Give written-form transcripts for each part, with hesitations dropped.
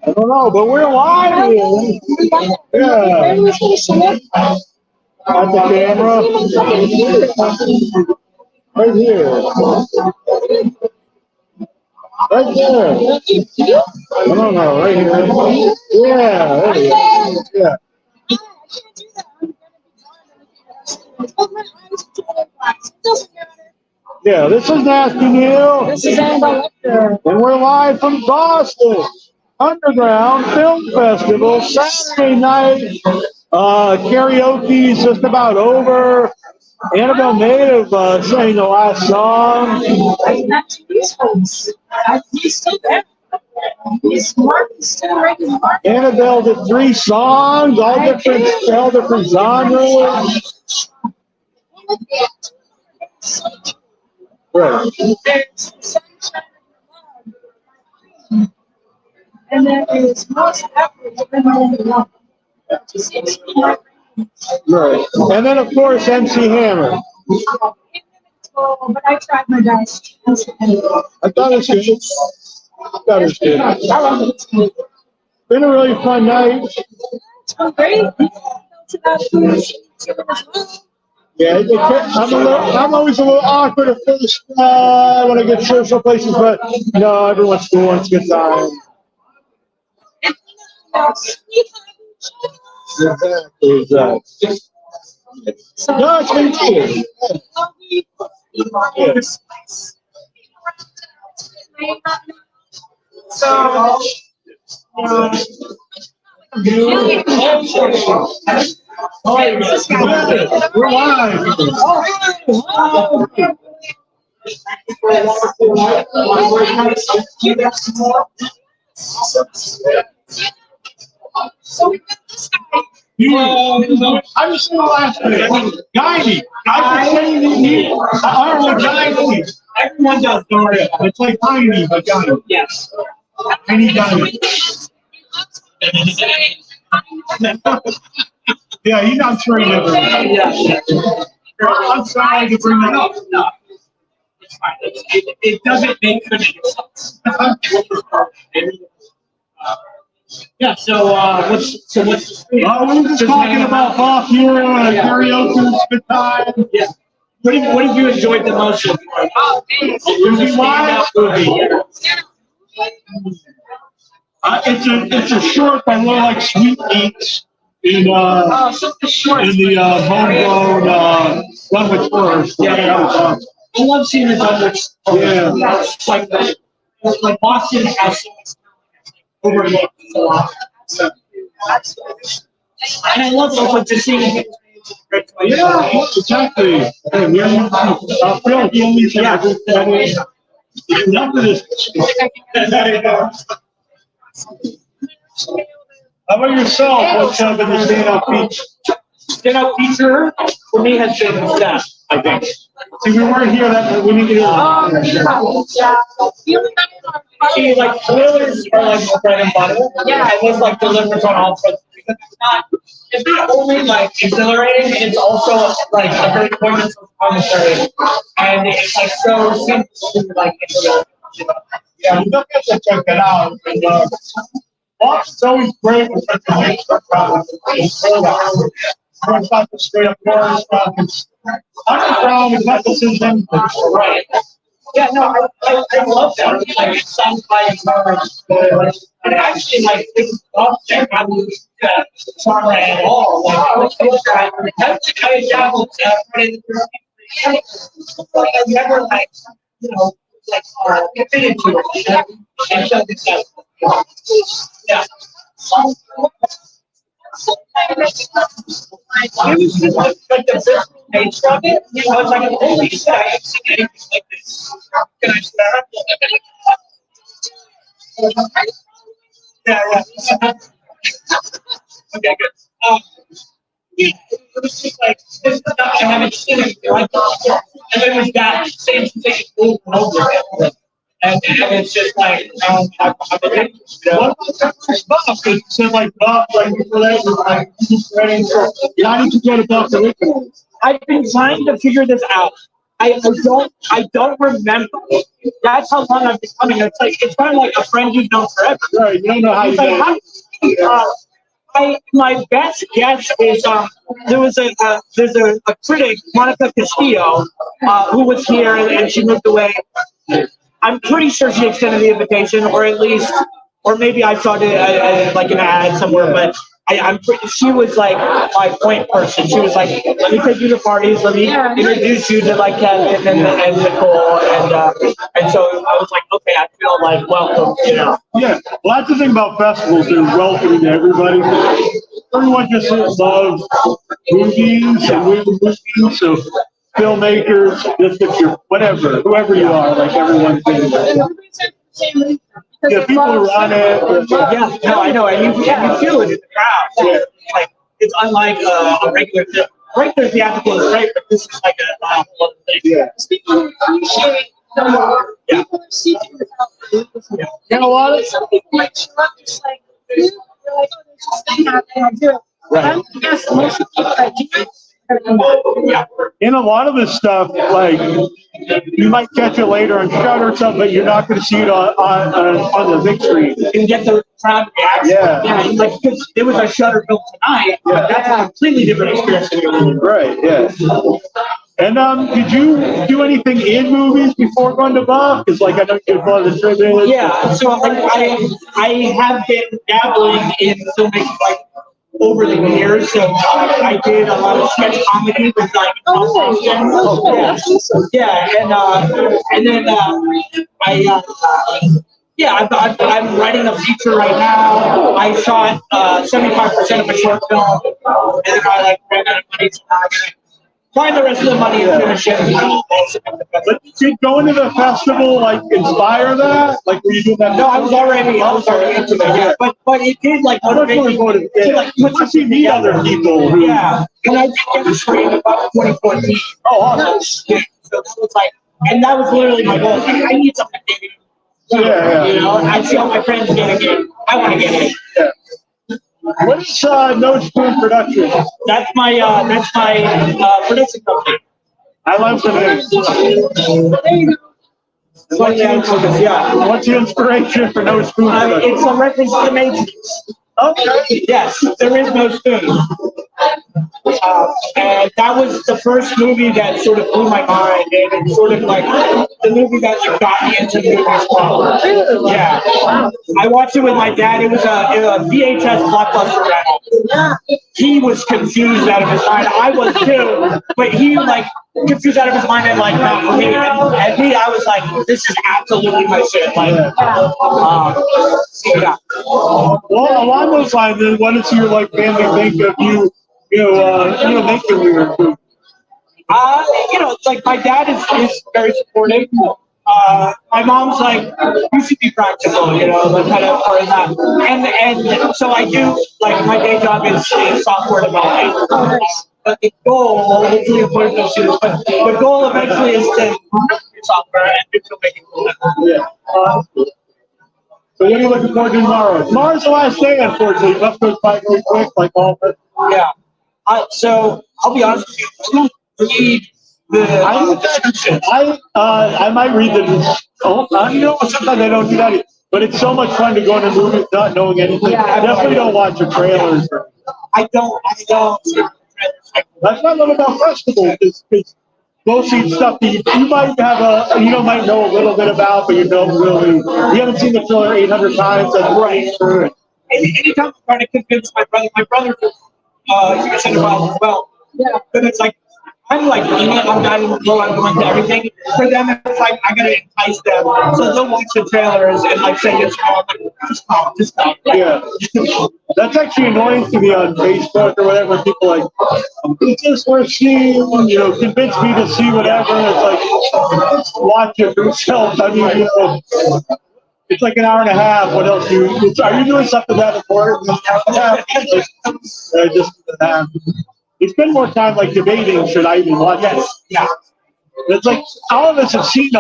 I don't know, but we're live here. Yeah. At the camera. Right here. Right there. I don't know, right here. Yeah, there you go. Yeah. Yeah, this is Nasty Neil. This is Annabelle Lecter. And we're live from Boston Underground Film Festival, Saturday night. Karaoke's just about over. Annabelle may have sang the last song. He's still there. He's still writing. Annabelle did 3 songs, all different genres. Right. And then it's most effort depending on the Right. And then, of course, MC Hammer. But I tried my best. I thought it was good. I love it. Been a really fun night. It's been great. Yeah, I'm always a little awkward at first when I get social places, but no, everyone's cool. It's a good time. Exactly. No, it's been cool. So, We're live. I just saw last night. Guy I can say you I don't know what guy means. Everyone does, don't worry. It's like tiny, but guy. yes. Tiny guy. Yeah, I'm sure he never. Yeah. I'm sorry to bring that up. No. It's fine. It doesn't make good sense. Yeah, so what's the we were just talking about Bob here, karaoke, good time. Yeah. What have you enjoyed the most? It's a short, but more like Sweet Beats in the homegrown One with First. Yeah. I love seeing the Dunwich. Yeah. Like Boston has so much overlooked a lot. So, and I love also just seeing it. Yeah, exactly. And Phil, you only said enough of this. How about yourself? What's been the stand-up feature? Stand-up feature for me has been that, I think. See, we weren't here. That we need to See, like thrillers are like my bread and butter. Yeah, and this like delivers on all fronts. It's not only like exhilarating, it's also like a very poignant commentary, and it's like so simple, like yeah, you don't have to check that out. And, Boston's always great with such a mix of it's not the straight up chorus stuff. It's underground with emphasis and right. Yeah, no, I love that. Like it sounds like and actually like it's not having genre at all. Like that's the kind of job I've never like like get into it and show this out. Yeah. It was just like the first page of it, I was like, holy shit, I haven't seen anything like this. Can I start? Yeah. Okay, good. Yeah, it was just like, this is not, I haven't seen anything like that. And then we got the same thing over and over again. And it's just like, I'm addicted. What about Buff? It said like Buff, like before that was like ready for. How did you get a Buff to I've been trying to figure this out. I don't remember. That's how long I've been coming. It's kind of like a friend you've known forever. Right, you don't know how you It's like, my best guess is there's a critic, Monica Castillo, who was here and she moved away. I'm pretty sure she extended the invitation, or at least, or maybe I saw it like an ad somewhere, but I'm pretty, she was like my point person. She was like, let me take you to parties, let me introduce you to like Kevin and Nicole, and so I was like, okay, I feel like welcome, you know. Yeah, well, that's the thing about festivals, they're welcoming to everybody. Everyone just loves movies and movies, so filmmakers, just if you're whatever, whoever you are, like everyone's in it. Yeah, people run it. Yeah, no, I know, and you feel it in the crowd. Yeah. Like it's unlike a regular film. Regular theatrical is great, but this is like a other thing. Yeah. People appreciate the more people are seeking the help. Yeah. And a lot of some people might show up just like, they're like, oh, there's this thing happening, I do it. Right. I'm guessing most of the people that do it. yeah. In a lot of this stuff, like you might catch it later on Shudder or something, but you're not going to see it on the big screen. You can get the crowd reaction. Yeah. Like because there was a Shudder film tonight. Yeah. That's a completely different experience than you're Right. Yeah. And did you do anything in movies before going to Buff? Because like I know you did one of the trailers. Yeah. So like I have been dabbling in filmmaking like over the years. So I did a lot of sketch comedy with like and then I'm writing a feature right now. I shot 75% of a short film, and then I like ran out of money, so I'm gonna find the rest of the money and finish it. But did going to the festival like inspire that? Like were you doing that? No, I was already into it. Yeah. But it did like motivate me to like put you meet other people who yeah. And I did get a screen about 2014. Oh, awesome. Yeah. So that was like, and that was literally my goal. Like, I need something to get in. Yeah. You know, I see all my friends getting it. I want to get it. Yeah. What is No Spoon Productions? That's my production company. I love the name. There you go. What's the inspiration for No Spoon Productions? It's a reference to the Matrix. Okay. Yes, there is no spoon. And that was the first movie that sort of blew my mind, and it's sort of like the movie that like, got me into movies. Yeah, I watched it with my dad. It was a VHS Blockbuster rental. He was confused out of his mind. I was too, but he like confused out of his mind and like not for me. And me, I was like, this is absolutely my shit. Like, yeah. Well, along those lines, then, what does your like family think of you making weird food? It's like my dad is very supportive. My mom's like, you should be practical, like kind of part of that. And so I do, like, my day job is software development. But the goal, hopefully, according to but the goal eventually is to do software and do filmmaking. Yeah. So what are you looking forward to tomorrow? Tomorrow's the last day, unfortunately. Buff goes by really quick, like all of it. Yeah. So I'll be honest with you. I don't read the description. I might read sometimes I don't do that either. But it's so much fun to go into movies not knowing anything. Yeah, I definitely don't watch the trailers. I don't. That's what I love about festivals. It's mostly stuff that you might might know a little bit about, but you haven't seen the trailer 800 times. That's right. Anytime I'm trying to convince my brother, he was in as well. Yeah. But it's like, I'm like, I'm diving the flow, I'm going to everything. For them, it's like, I gotta entice them. So they'll watch the trailers and like say, yes, I'm like, just come. Yeah. That's actually annoying to me on Facebook or whatever. People like, is this worth seeing? Convince me to see whatever. It's like, just watch it for yourself. I mean, it's like an hour and a half. What else are you doing something that important? We spend more time like debating, should I even watch it? Yeah. It's like all of us have seen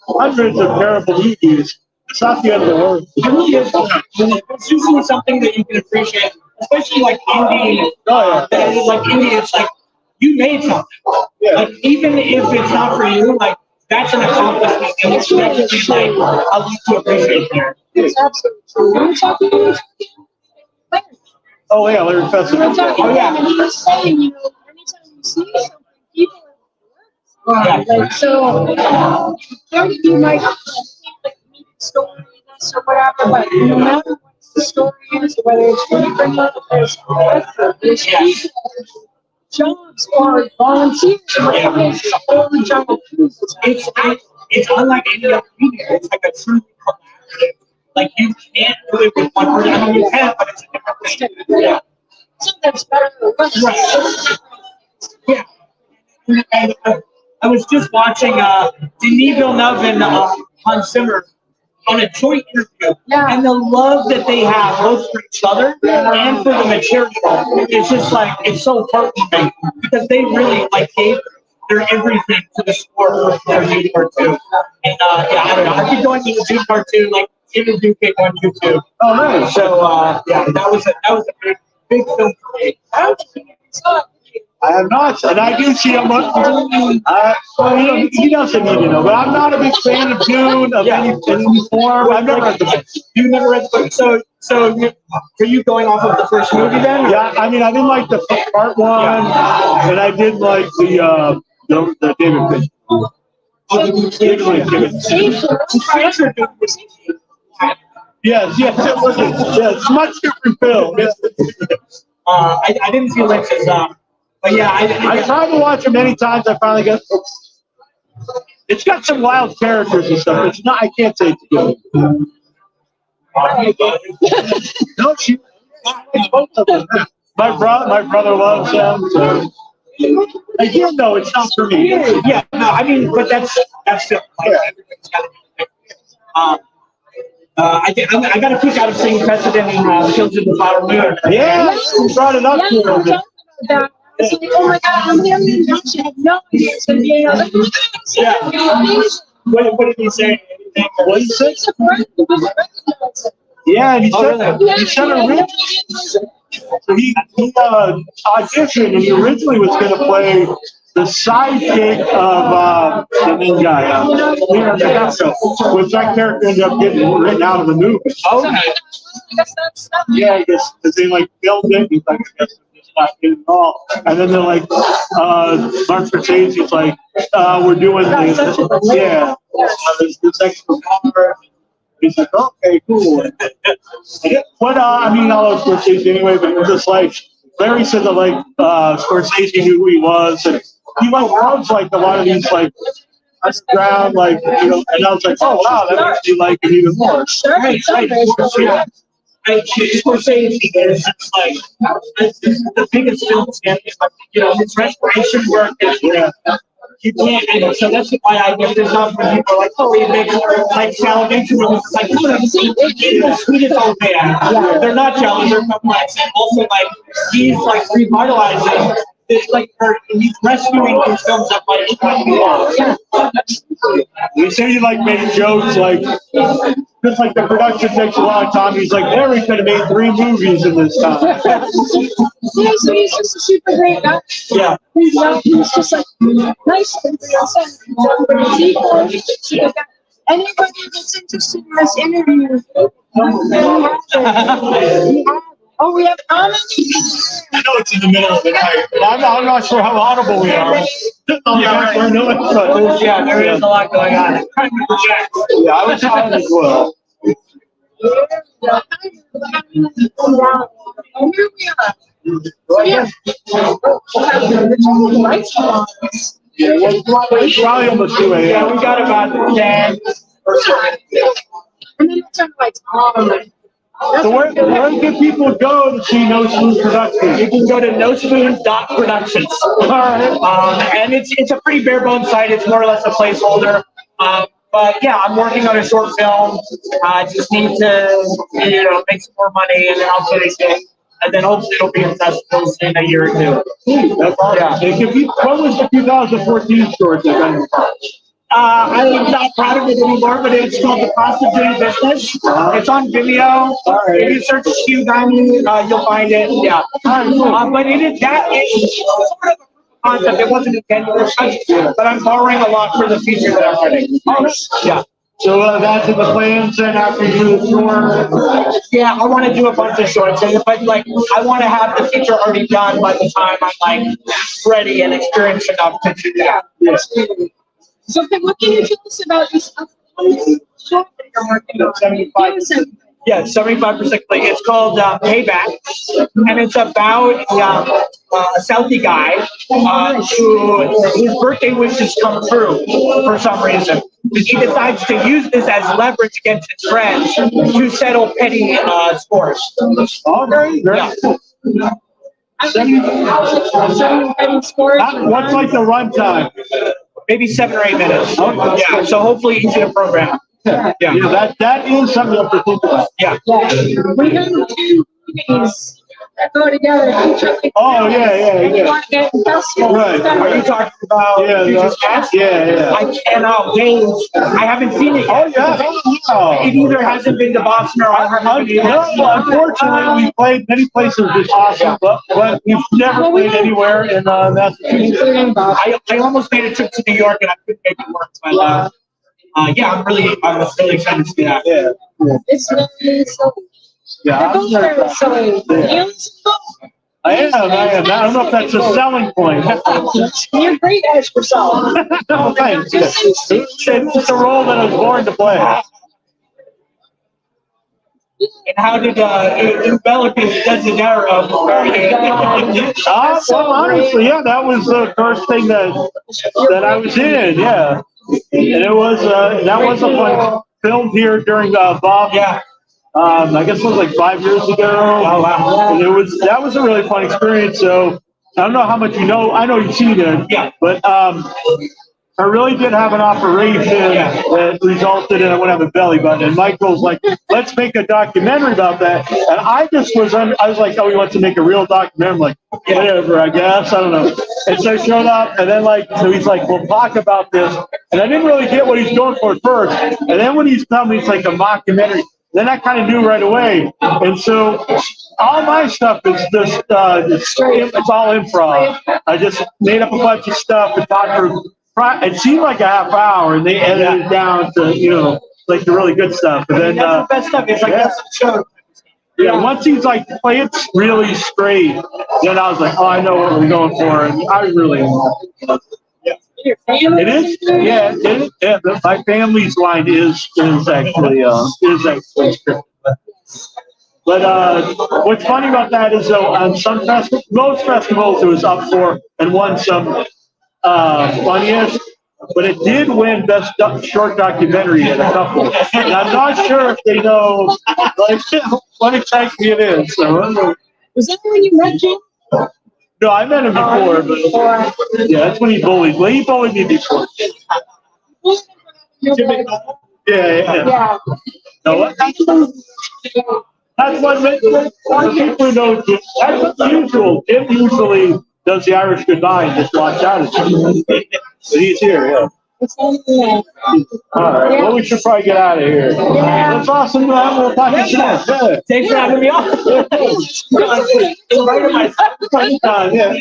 hundreds of terrible movies. It's not the end of the world. It really is. It's usually something that you can appreciate, especially like indie. Oh, yeah. Like indie, it's like you made something. Yeah. Like, even if it's not for you, like, that's an accomplishment, and it's definitely, like, a lot to appreciate there. It's absolutely true. We're talking about Oh yeah, Larry Fessenden. we're talking Oh, yeah. about, and he was saying, you know, anytime you see something, people Yeah. like, so, you might think like meet the story, this or whatever, but no matter what the story is, whether it's really bringing up there's people, jobs or volunteers, whatever it is, it's a whole job of It's unlike any other media. It's like a truly collaborative. Like, you can't do it with one person. I mean, you can, but it's a different thing. Yeah. sometimes better than others. Right. Yeah. And, I was just watching Denis Villeneuve and Hans Zimmer on a joint interview, Yeah. and the love that they have both for each other and for the material is just like, it's so heartwarming because they really like gave their everything to the score for Dune Part 2. And yeah, I don't know. I keep going to Dune Part 2, like even Dune Cake on YouTube. Oh nice. So yeah, that was a big film for me. I have not, and I do see him. He doesn't need to know, but I'm not a big fan of Dune of any form. I've never read the book. You never read the book, so are you going off of the first movie then? Yeah, I mean, I didn't like the part one, and I did like the David Fincher. Didn't like David Fincher. Yes, it was. Yeah, it's a much different film. I didn't see Lynch's, but yeah, I tried to watch it many times. I finally got. It's got some wild characters and stuff. It's not. I can't say it's good. No, she. Both of them. My brother loves them. So. Again, though, it's not for me. Yeah, no, I mean, but that's still. Like, everybody's got to I got a kick out of seeing President in Killers of the Flower Moon. Yeah, you brought it up Yeah, to we were her. talking about that. It's like, oh my God, I'm going to watch it. I have no idea it's going to be. I was like, Yeah. What did he say? Anything? What did he say? it's a friend who doesn't recognize it. Yeah, and he Oh, said really? he said originally he auditioned and he originally was going to play the sidekick of the main guy, Leonardo DiCaprio, which that character ended up getting written out of the movie. Okay. I guess that's stuff. Yeah, I guess because they like filmed it. He's like, I guess it's not getting it all. And then they're like, Martin Scorsese's like, we're doing this. Yeah, this extra power. He's like, okay, cool. But I mean, I love Scorsese anyway. But it was just like Larry said that like Scorsese knew who he was, and he like loves like a lot of these like underground like and I was like, oh wow, that makes me like him even more. Right. Yeah. Scorsese is like the biggest film scandal. His restoration work is you can't, and so that's why I get this up when people are like, oh, he makes like salivation movies. It's like, no, the sweetest old man. They're not shallow, they're complex, and also like he's like revitalizing. It's like he's rescuing these films that might be lost. You say you like made jokes like just like the production takes a long time. He's like, Larry could have made 3 movies in this time. He's just a super great guy. Yeah. He's just like nice and everybody's equal. Anybody that's interested in this interview, we have comments. I know it's in the middle of the night, but I'm not sure how audible we are. Yeah, there is a lot going on. Yeah, I was trying as well. And here we are. So yeah. Yeah, well, it's probably almost 2 a.m. Yeah, we got about 10 or so. And then it's like, So where can people go to see No Spoon Productions? You can go to nospoon.productions. And it's a pretty bare bones site. It's more or less a placeholder. But yeah, I'm working on a short film. I just need to, make some more money and then I'll finish it. And then hopefully it'll be accessible in a year or 2. That's awesome. Yeah. What was the 2014 short event? I'm not proud of it anymore, but it's called The Cost of Doing Business. It's on Vimeo. If you search Hugh Diamond, you'll find it. Yeah. But it is sort of a concept. It wasn't intended for such, but I'm borrowing a lot for the feature that I'm writing. Yeah. So that's in the plans then after you do the tour? Yeah, I want to do a bunch of shorts, but like I want to have the feature already done by the time I'm like ready and experienced enough to do that. So what can you tell us about this upcoming short that you're working on? 75. Yeah, 75% complete. It's called Payback, and it's about a Southie guy whose birthday wishes come true for some reason. He decides to use this as leverage against his friends to settle petty scores. Okay, Yeah. What's like the runtime? Maybe 7 or 8 minutes. Okay. Yeah, so hopefully easy to program. Yeah. That is something you have to think about. Yeah. We have 2 movies that go together. Oh, yeah. Right. Are you talking about Future's Past? Yeah. I cannot wait. I haven't seen it yet. Oh, yeah. It either hasn't been to Boston or I haven't been. No, unfortunately, we played many places this awesome, but we've never played anywhere in Massachusetts. I almost made a trip to New York and I couldn't make it work. But yeah, I'm really excited to see that. Yeah. It's really so. Yeah. I am. I don't know if that's a selling point. You're great at yourself. No, thanks. It's a role that I was born to play. And how did Enveloping Desidero Well, honestly, yeah, that was the first thing that I was in. Yeah, and it was that was a fun filmed here during Bob. Yeah. I guess it was like 5 years ago. Oh, wow. And that was a really fun experience. So I don't know how much you know. I know you've seen it. Yeah. But I really did have an operation that resulted in I went have a belly button. And Michael's like, let's make a documentary about that. And I just was like, oh, he wants to make a real documentary. I'm like, whatever, I guess. I don't know. And so I showed up, and then so he's like, we'll talk about this. And I didn't really get what he's going for at first. And then when he's telling me it's like a mockumentary, then I kind of knew right away. And so all my stuff is just, it's all improv. I just made up a bunch of stuff and talked for, it seemed like a half hour, and they edited it down to, like the really good stuff. And then, that's the best stuff. It's like, that's the show. Yeah, once he's like, play it really straight, then I was like, oh, I know what we're going for. And I really It is, yeah. My family's line is actually scripted. But what's funny about that is though on some festivals, most festivals it was up for and won some funniest, but it did win best short documentary in a couple. And I'm not sure if they know what exactly it is. So Was that when you met Jim? no, I met him before, but yeah, that's when he bullied. Well, he bullied me before. Yeah. No, what? That's what people who know Jim. That's unusual. Jim usually does the Irish goodbye and just walks out. But he's here, yeah. All right. Well, we should probably get out of here. Yeah. That's awesome. We'll talk to you next. Yeah. Thanks for having me on. Yeah.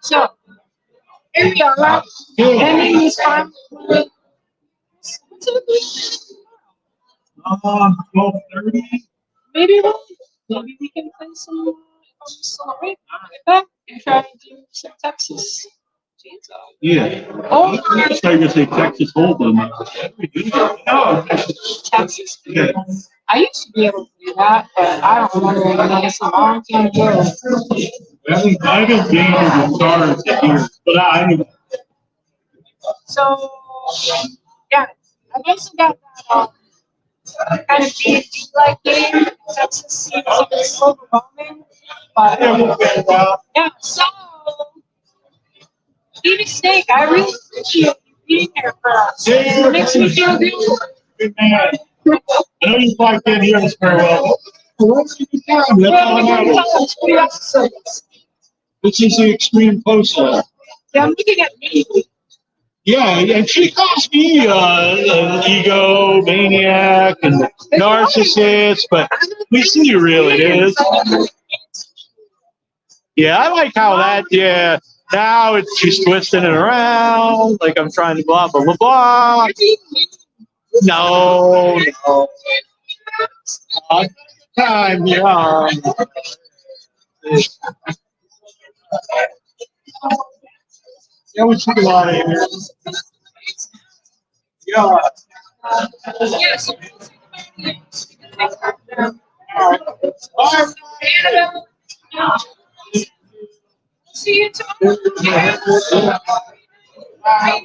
So, here we are. Ending this time. 12:30. Maybe we can play some Wait, get back and try to do some Texas chainsaw. Yeah. Oh, I was going to say Texas Hold'em. No. Texas. Yeah. I used to be able to do that, but I don't remember it. It's a long time ago. I haven't gained the stars here, but I know. So, yeah, I've also got that kind of D&D-like game. Texas seems a bit overwhelming, but yeah. So, Stevie Snake, I really appreciate you being here for us. It makes me feel good. Good man. I know you probably can't hear us very well. This is the extreme close-up. Yeah, I'm looking at me. Yeah, and she calls me an ego maniac and narcissist, but we see real it is. Yeah, I like how that, yeah. Now it's she's twisting it around, like I'm trying to blah, blah, blah, blah. No, no. Time, yeah. Yeah, we took a lot of here. Yeah. Yes. See you tomorrow. Bye.